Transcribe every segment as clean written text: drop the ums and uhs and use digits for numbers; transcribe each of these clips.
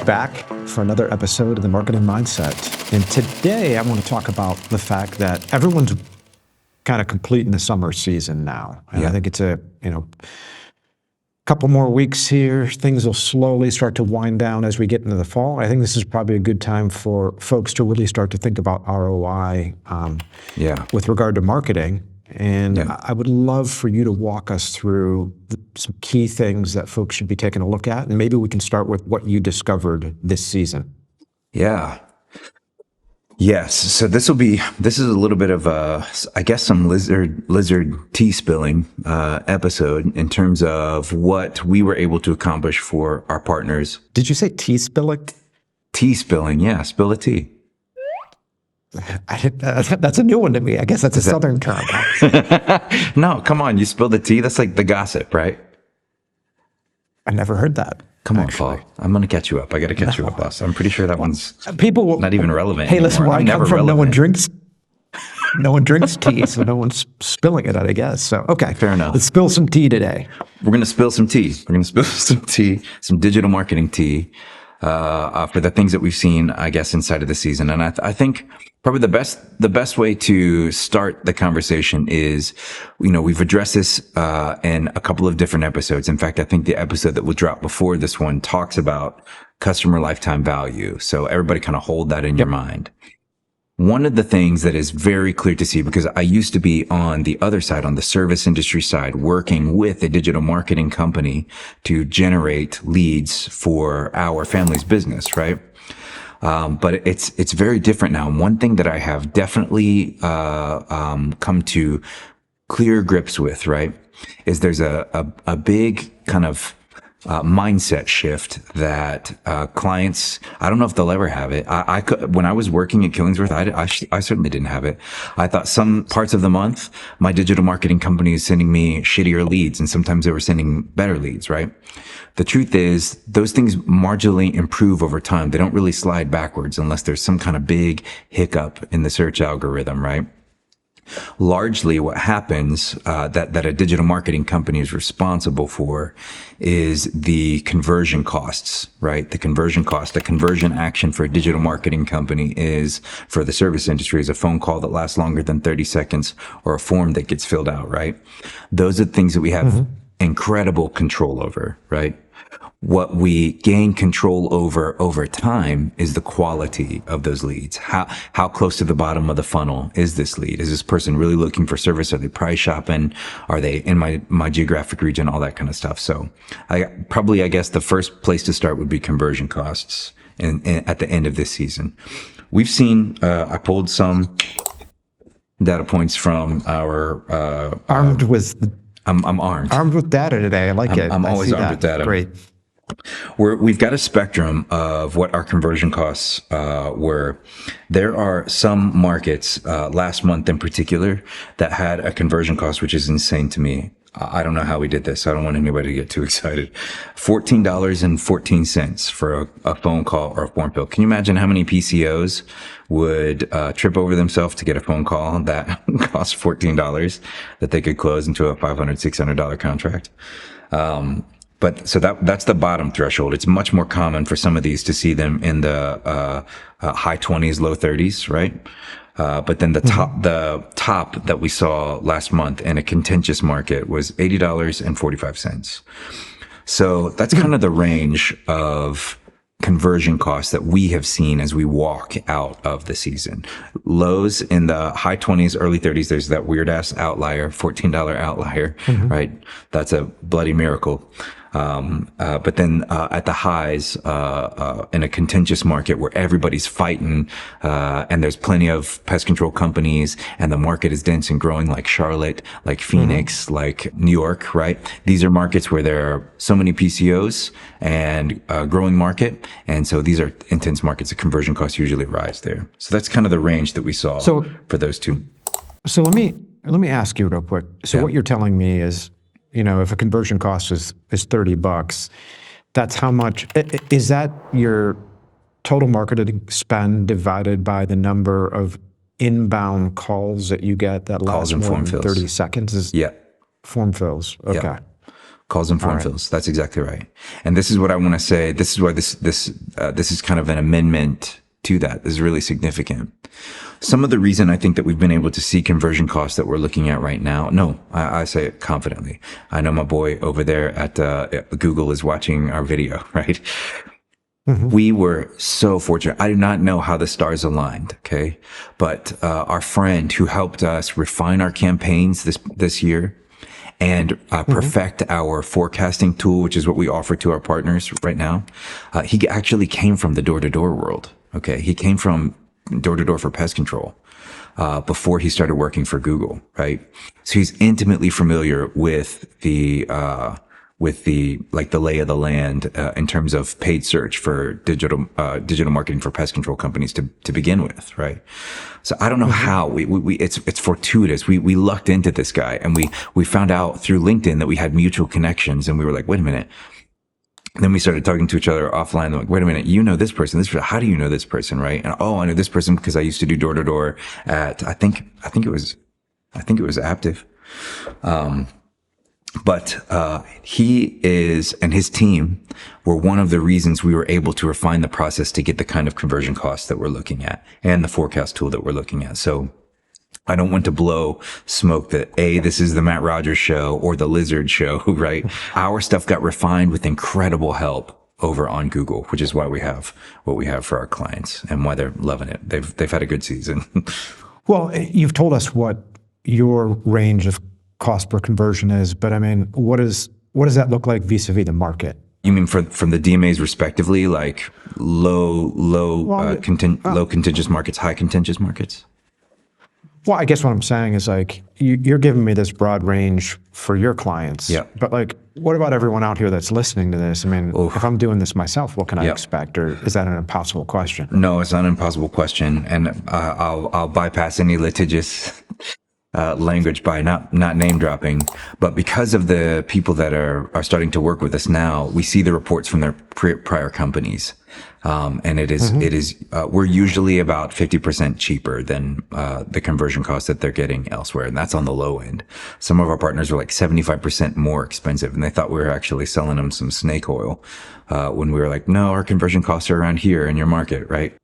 back for another episode of the Marketing Mindset. And today I want to talk about the fact that everyone's kind of completing the summer season now. And I think it's a couple more weeks here. Things will slowly start to wind down as we get into the fall. I think this is probably a good time for folks to really start to think about ROI with regard to marketing. And I would love for you to walk us through some key things that folks should be taking a look at. And maybe we can start with what you discovered this season. Yeah. Yes. So this is a little bit of some lizard tea spilling episode in terms of what we were able to accomplish for our partners. Did you say tea spilling? Tea spilling. Yeah. Spill a tea. That's a new one to me. I guess that's a Southern term. No, come on. You spill the tea. That's like the gossip, right? I never heard that. Come on, Paul. I'm going to catch you up. I got to catch you up, boss. I'm pretty sure that one's not even relevant. Hey, listen, anymore. where I come from, no one drinks tea, so no one's spilling it, I guess. So, okay. Fair enough. Let's spill some tea today. We're going to spill some tea. We're going to spill some tea, some digital marketing tea, for the things that we've seen, I guess, inside of the season. And I think probably the best way to start the conversation is, we've addressed this, in a couple of different episodes. In fact, I think the episode that will drop before this one talks about customer lifetime value. So everybody kind of hold that in your mind. One of the things that is very clear to see, because I used to be on the other side, on the service industry side, working with a digital marketing company to generate leads for our family's business, right? But it's very different now. And one thing that I have definitely come to clear grips with, right, is there's a big kind of mindset shift that clients, I don't know if they'll ever have it. I could, when I was working at Killingsworth, I certainly didn't have it. I thought some parts of the month, my digital marketing company is sending me shittier leads, and sometimes they were sending better leads, right? The truth is, those things marginally improve over time. They don't really slide backwards unless there's some kind of big hiccup in the search algorithm, right? Largely what happens, that a digital marketing company is responsible for is the conversion costs, right? The conversion cost, a conversion action for a digital marketing company is, for the service industry, is a phone call that lasts longer than 30 seconds or a form that gets filled out, right? Those are things that we have incredible control over, right? What we gain control over time is the quality of those leads. How close to the bottom of the funnel is this lead? Is this person really looking for service? Are they price shopping? Are they in my geographic region? All that kind of stuff. So I guess the first place to start would be conversion costs at the end of this season. We've seen, I pulled some data points from our, I'm armed. Armed with data today. I like it. I'm always armed with data. Great. We've got a spectrum of what our conversion costs were. There are some markets, last month in particular, that had a conversion cost which is insane to me. I don't know how we did this. I don't want anybody to get too excited. $14.14 for a phone call or a form fill. Can you imagine how many PCOs would trip over themselves to get a phone call that costs $14 that they could close into a $500, $600 contract? But so that's the bottom threshold. It's much more common for some of these to see them in the high 20s, low 30s, right? But then the top that we saw last month in a contentious market was $80.45. So that's kind of the range of conversion costs that we have seen as we walk out of the season. Lows in the high 20s, early 30s. There's that weird ass outlier, $14 outlier, right? That's a bloody miracle. But then, at the highs, in a contentious market where everybody's fighting, and there's plenty of pest control companies and the market is dense and growing, like Charlotte, like Phoenix, like New York, right? These are markets where there are so many PCOs and a growing market. And so these are intense markets. The conversion costs usually rise there. So that's kind of the range that we saw for those two. So let me ask you real quick. So what you're telling me is, if a conversion cost is $30, that's how much, is that your total marketing spend divided by the number of inbound calls that you get that last more than 30 seconds? Form fills. Okay. Calls and form fills. That's exactly right. And this is what I want to say. This is why this is kind of an amendment to that. This is really significant. Some of the reason I think that we've been able to see conversion costs that we're looking at right now. No, I say it confidently. I know my boy over there at Google is watching our video, right? Mm-hmm. We were so fortunate. I do not know how the stars aligned. Okay. But, our friend who helped us refine our campaigns this year and perfect our forecasting tool, which is what we offer to our partners right now. He actually came from the door-to-door world. Okay. He came from door-to-door for pest control, before he started working for Google, right? So he's intimately familiar with the like the lay of the land, in terms of paid search for digital marketing for pest control companies to begin with, right? So I don't know how it's fortuitous. We lucked into this guy, and we found out through LinkedIn that we had mutual connections, and we were like, wait a minute. And then we started talking to each other offline. Like, wait a minute, you know this person. How do you know this person, right? And I know this person because I used to do door to door at I think it was Aptive. But he is, and his team were one of the reasons we were able to refine the process to get the kind of conversion costs that we're looking at and the forecast tool that we're looking at. So I don't want to blow smoke that this is the Matt Rogers show or the Lizard show, right? Our stuff got refined with incredible help over on Google, which is why we have what we have for our clients and why they're loving it. They've had a good season. Well, you've told us what your range of cost per conversion is, but I mean, what does that look like vis-a-vis the market? You mean from the DMAs respectively, like low contiguous markets, high contiguous markets? Well, I guess what I'm saying is like, you're giving me this broad range for your clients. Yeah. But like, what about everyone out here that's listening to this? I mean, if I'm doing this myself, what can I expect? Or is that an impossible question? No, it's not an impossible question. And I'll bypass any litigious language by not name dropping. But because of the people that are starting to work with us now, we see the reports from their prior companies. And it is, we're usually about 50% cheaper than, the conversion cost that they're getting elsewhere. And that's on the low end. Some of our partners are like 75% more expensive, and they thought we were actually selling them some snake oil, when we were like, no, our conversion costs are around here in your market, right?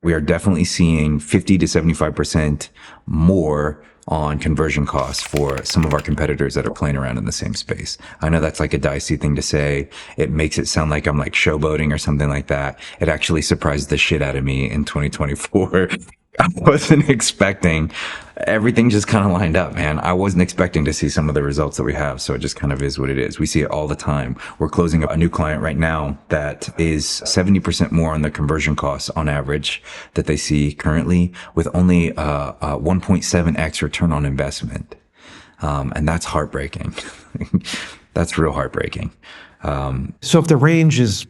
We are definitely seeing 50 to 75% more on conversion costs for some of our competitors that are playing around in the same space. I know that's like a dicey thing to say. It makes it sound like I'm like showboating or something like that. It actually surprised the shit out of me in 2024. I wasn't expecting, everything just kind of lined up, man. I wasn't expecting to see some of the results that we have. So it just kind of is what it is. We see it all the time. We're closing a new client right now that is 70% more on the conversion costs on average that they see currently, with only 1.7x return on investment. And that's heartbreaking. That's real heartbreaking. So if the range is,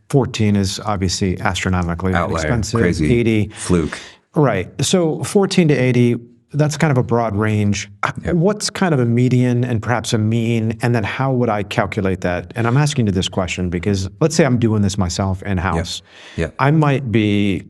14 is obviously astronomically outlier, expensive, crazy, 80 fluke. Right. So 14 to 80, that's kind of a broad range. Yep. What's kind of a median and perhaps a mean? And then how would I calculate that? And I'm asking you this question because let's say I'm doing this myself in-house. Yep. I might be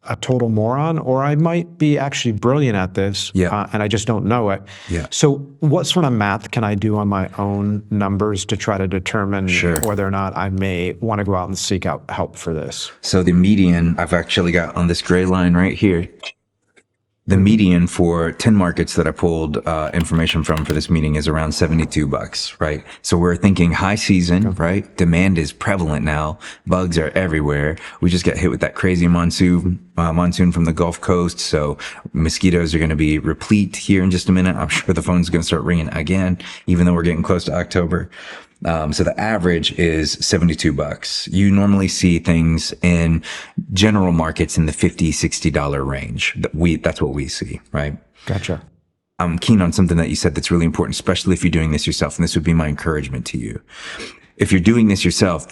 a total moron, or I might be actually brilliant at this, and I just don't know it. Yeah. So what sort of math can I do on my own numbers to try to determine whether or not I may want to go out and seek out help for this? So the median, I've actually got on this gray line right here, the median for 10 markets that I pulled information from for this meeting is around $72, right? So we're thinking high season, right? Demand is prevalent now. Bugs are everywhere. We just got hit with that crazy monsoon from the Gulf Coast. So mosquitoes are going to be replete here in just a minute. I'm sure the phone's going to start ringing again, even though we're getting close to October. So the average is $72. You normally see things in general markets in the $50, $60 range. That's what we see, right? Gotcha. I'm keen on something that you said that's really important, especially if you're doing this yourself. And this would be my encouragement to you. if you're doing this yourself,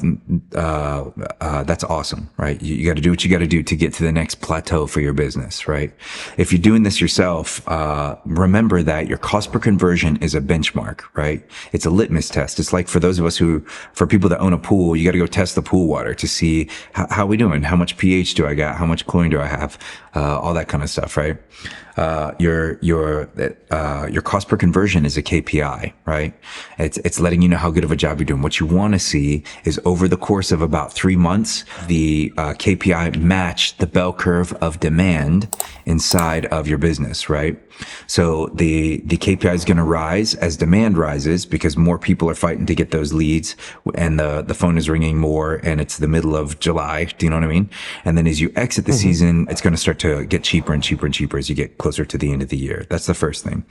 that's awesome, right? You got to do what you got to do to get to the next plateau for your business, right? If you're doing this yourself, remember that your cost per conversion is a benchmark, right? It's a litmus test. It's like for those of us for people that own a pool, you got to go test the pool water to see how we doing, how much pH do I got, how much chlorine do I have, all that kind of stuff, right? Your cost per conversion is a KPI, right? It's letting you know how good of a job you're doing. What you want to see is over the course of about 3 months, the KPI match the bell curve of demand inside of your business, right? So the KPI is going to rise as demand rises because more people are fighting to get those leads, and the phone is ringing more, and it's the middle of July. Do you know what I mean? And then as you exit the season, it's going to start to get cheaper and cheaper and cheaper as you get closer to the end of the year. That's the first thing.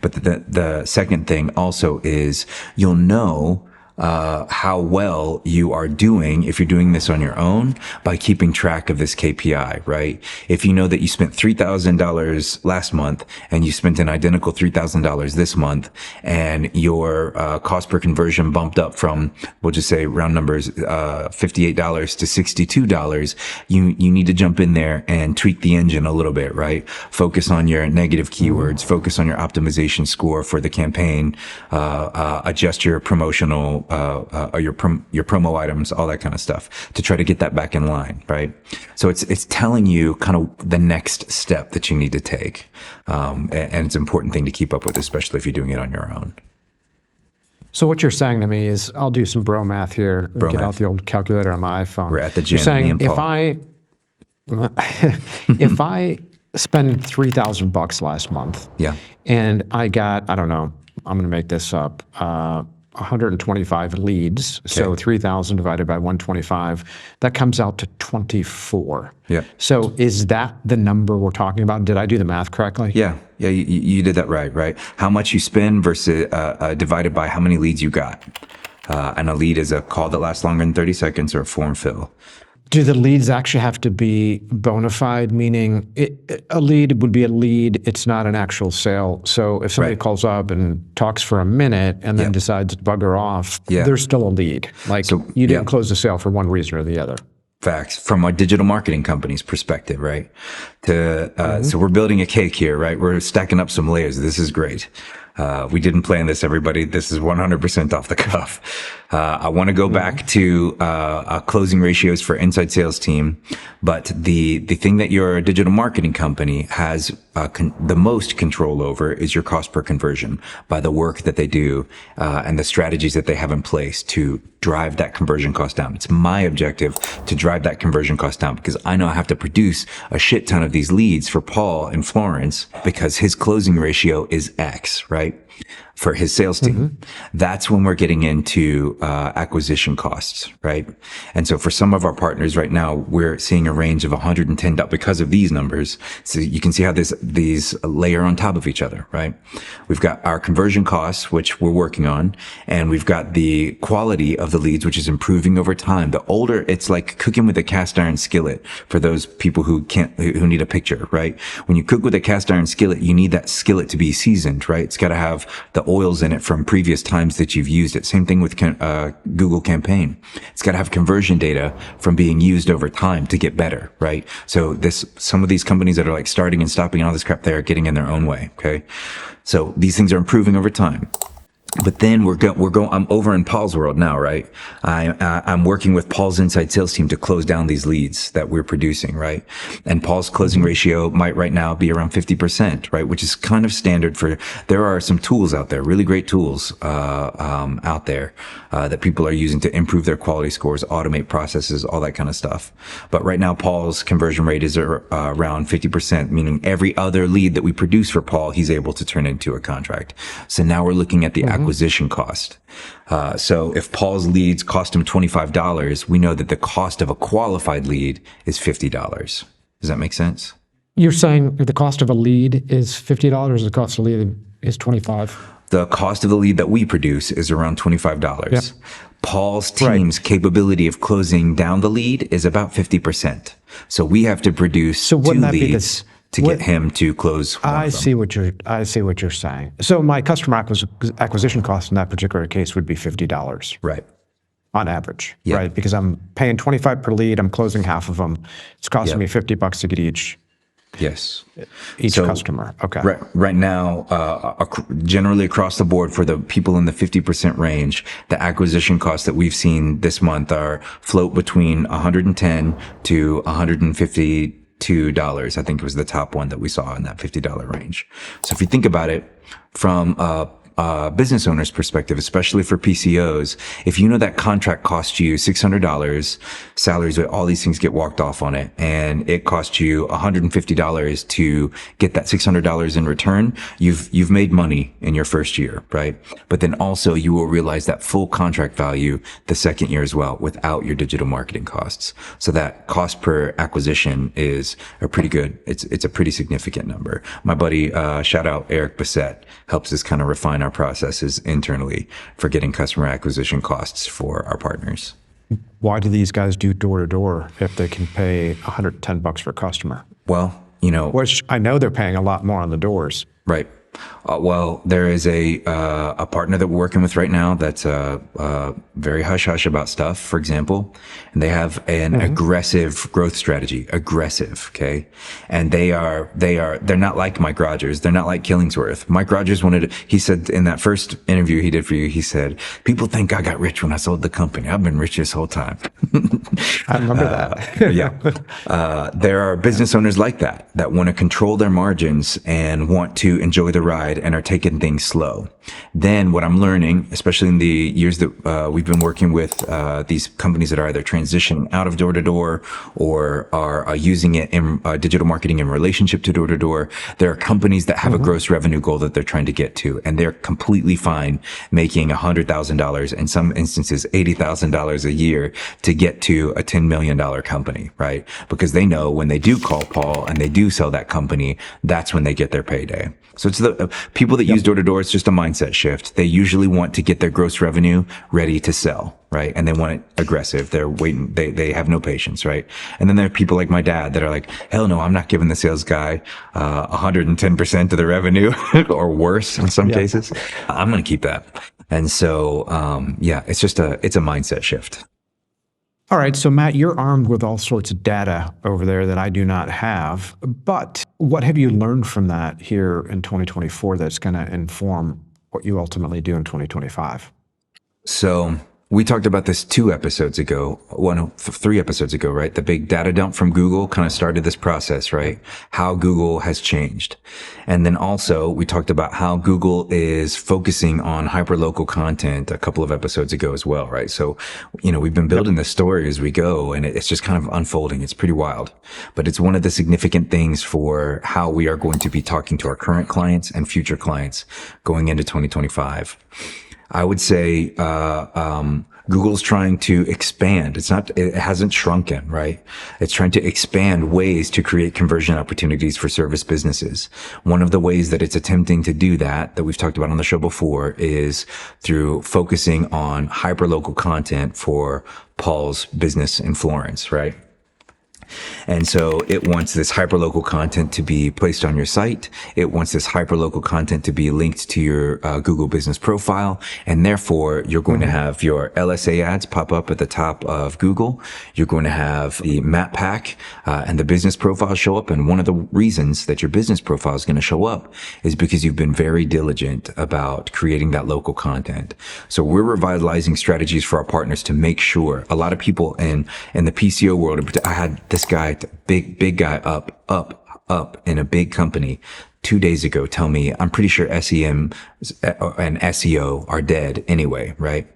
But the second thing also is you'll know how well you are doing if you're doing this on your own by keeping track of this KPI, right? If you know that you spent $3,000 last month and you spent an identical $3,000 this month, and your cost per conversion bumped up from, we'll just say round numbers, $58 to $62, you need to jump in there and tweak the engine a little bit, right? Focus on your negative keywords, focus on your optimization score for the campaign, adjust your promotional your promo items, all that kind of stuff, to try to get that back in line, right? So it's telling you kind of the next step that you need to take, and it's an important thing to keep up with, especially if you're doing it on your own. So what you're saying to me is, I'll do some bro math here. Get out the old calculator on my iPhone. We're at the gym. You're saying me and Paul. if I spend $3,000 last month, yeah, and I got, I don't know, I'm going to make this up, 125 leads. Okay. So 3,000 divided by 125, that comes out to 24. Yeah. So is that the number we're talking about? Did I do the math correctly? Yeah. Yeah. You did that right? How much you spend versus divided by how many leads you got. And a lead is a call that lasts longer than 30 seconds or a form fill. Do the leads actually have to be bona fide, meaning a lead would be a lead, it's not an actual sale. So if somebody calls up and talks for a minute and then decides to bugger off, they're still a lead. Like, so, you didn't close the sale for one reason or the other. Facts. From a digital marketing company's perspective, right? So we're building a cake here, right? We're stacking up some layers. This is great. We didn't plan this, everybody. This is 100% off the cuff. I want to go back to closing ratios for inside sales team, but the thing that your digital marketing company has the most control over is your cost per conversion, by the work that they do and the strategies that they have in place to drive that conversion cost down. It's my objective to drive that conversion cost down, because I know I have to produce a shit ton of these leads for Paul in Florence because his closing ratio is X, right? For his sales team. That's when we're getting into acquisition costs, right? And so for some of our partners right now, we're seeing a range of 110 because of these numbers. So you can see how these layer on top of each other, right? We've got our conversion costs, which we're working on, and we've got the quality of the leads, which is improving over time. The older, it's like cooking with a cast iron skillet for those people who need a picture, right? When you cook with a cast iron skillet, you need that skillet to be seasoned, right? It's got to have the oils in it from previous times that you've used it. Same thing with Google Campaign. It's got to have conversion data from being used over time to get better, right? So some of these companies that are like starting and stopping and all this crap, they are getting in their own way. Okay. So these things are improving over time. But then we're going, I'm over in Paul's world now, right? I'm working with Paul's inside sales team to close down these leads that we're producing, right? And Paul's closing ratio might right now be around 50%, right? Which is kind of standard there are some tools out there, really great tools, out there, that people are using to improve their quality scores, automate processes, all that kind of stuff. But right now, Paul's conversion rate is around 50%, meaning every other lead that we produce for Paul, he's able to turn into a contract. So now we're looking at the acquisition cost. So if Paul's leads cost him $25, we know that the cost of a qualified lead is $50. Does that make sense? You're saying the cost of a lead is $50, the cost of a lead is $25? The cost of the lead that we produce is around $25. Yep. Paul's team's capability of closing down the lead is about 50%. So we have to produce 2 leads to get him to close one of them. I see what you're saying. So my customer acquisition cost in that particular case would be $50. Right. on average, Yeah. right? Because I'm paying 25 per lead, I'm closing half of them. It's costing Yeah. me $50 to get each Yes. customer. Okay. Right now, generally across the board for the people in the 50% range, the acquisition costs that we've seen this month are float between $110 to $152. I think it was the top one that we saw in that $50 range. So if you think about it from business owner's perspective, especially for PCOs, if you know that contract costs you $600, salaries, all these things get walked off on it, and it costs you $150 to get that $600 in return, you've made money in your first year, right? But then also you will realize that full contract value the second year as well without your digital marketing costs. So that cost per acquisition is a pretty good, it's a pretty significant number. My buddy, shout out Eric Bassett, helps us kind of refine our processes internally for getting customer acquisition costs for our partners. Why do these guys do door to door if they can pay $110 per customer? Well, which I know they're paying a lot more on the doors. Right. Well, there is a partner that we're working with right now that's very hush hush about stuff, for example, and they have an aggressive growth strategy. Aggressive, okay, and they're not like Mike Rogers. They're not like Killingsworth. Mike Rogers he said in that first interview he did for you, he said, "People think I got rich when I sold the company. I've been rich this whole time." I remember that. Yeah. There are business owners like that want to control their margins and want to enjoy the ride and are taking things slow. Then what I'm learning, especially in the years that we've been working with these companies that are either transitioning out of door to door or are using it in digital marketing in relationship to door to door, there are companies that have a gross revenue goal that they're trying to get to, and they're completely fine making $100,000, in some instances $80,000 a year to get to a $10 million company, right? Because they know when they do call Paul and they do sell that company, that's when they get their payday. So it's the people that use door to door. It's just a mindset shift. They usually want to get their gross revenue ready to sell, right? And they want it aggressive. They're waiting. They have no patience, right? And then there are people like my dad that are like, hell no, I'm not giving the sales guy 110% of the revenue or worse in some cases. I'm going to keep that. And so, it's a mindset shift. All right, so Matt, you're armed with all sorts of data over there that I do not have, but what have you learned from that here in 2024 that's going to inform what you ultimately do in 2025? So we talked about this 3 episodes ago, right? The big data dump from Google kind of started this process, right? How Google has changed. And then also we talked about how Google is focusing on hyperlocal content a couple of episodes ago as well, right? So, we've been building this story as we go, and it's just kind of unfolding. It's pretty wild, but it's one of the significant things for how we are going to be talking to our current clients and future clients going into 2025. I would say, Google's trying to expand. It hasn't shrunken, right? It's trying to expand ways to create conversion opportunities for service businesses. One of the ways that it's attempting to do that we've talked about on the show before, is through focusing on hyperlocal content for Paul's business in Florence, right? And so it wants this hyperlocal content to be placed on your site. It wants this hyperlocal content to be linked to your Google business profile. And therefore, you're going to have your LSA ads pop up at the top of Google. You're going to have the map pack and the business profile show up. And one of the reasons that your business profile is going to show up is because you've been very diligent about creating that local content. So we're revitalizing strategies for our partners to make sure. A lot of people in the PCO world, I had this guy, big guy up in a big company 2 days ago tell me, I'm pretty sure SEM and SEO are dead anyway, right?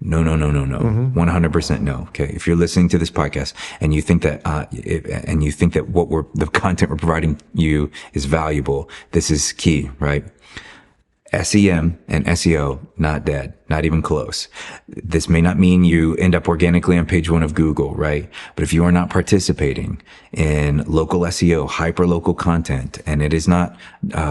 No. 100% no. Okay. If you're listening to this podcast and you think that, the content we're providing you is valuable, this is key, right? SEM and SEO, not dead, not even close. This may not mean you end up organically on page 1 of Google, right? But if you are not participating in local SEO, hyperlocal content, and it is not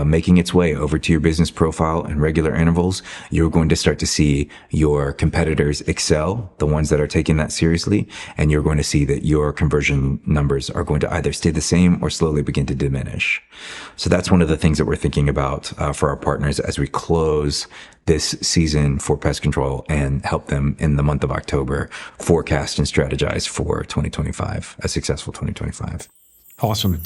making its way over to your business profile in regular intervals, you're going to start to see your competitors excel, the ones that are taking that seriously, and you're going to see that your conversion numbers are going to either stay the same or slowly begin to diminish. So that's one of the things that we're thinking about for our partners as we close this season for pest control and help them in the month of October forecast and strategize for 2025, a successful 2025. Awesome.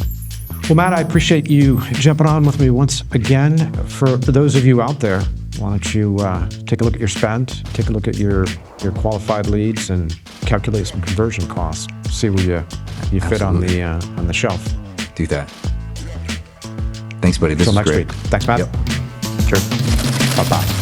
Well, Matt, I appreciate you jumping on with me once again. For those of you out there, why don't you take a look at your spend, take a look at your qualified leads, and calculate some conversion costs. See where you fit on the shelf. Do that. Thanks, buddy. This Until is next great. week. Thanks, Matt. Yep. Sure. Bye-bye.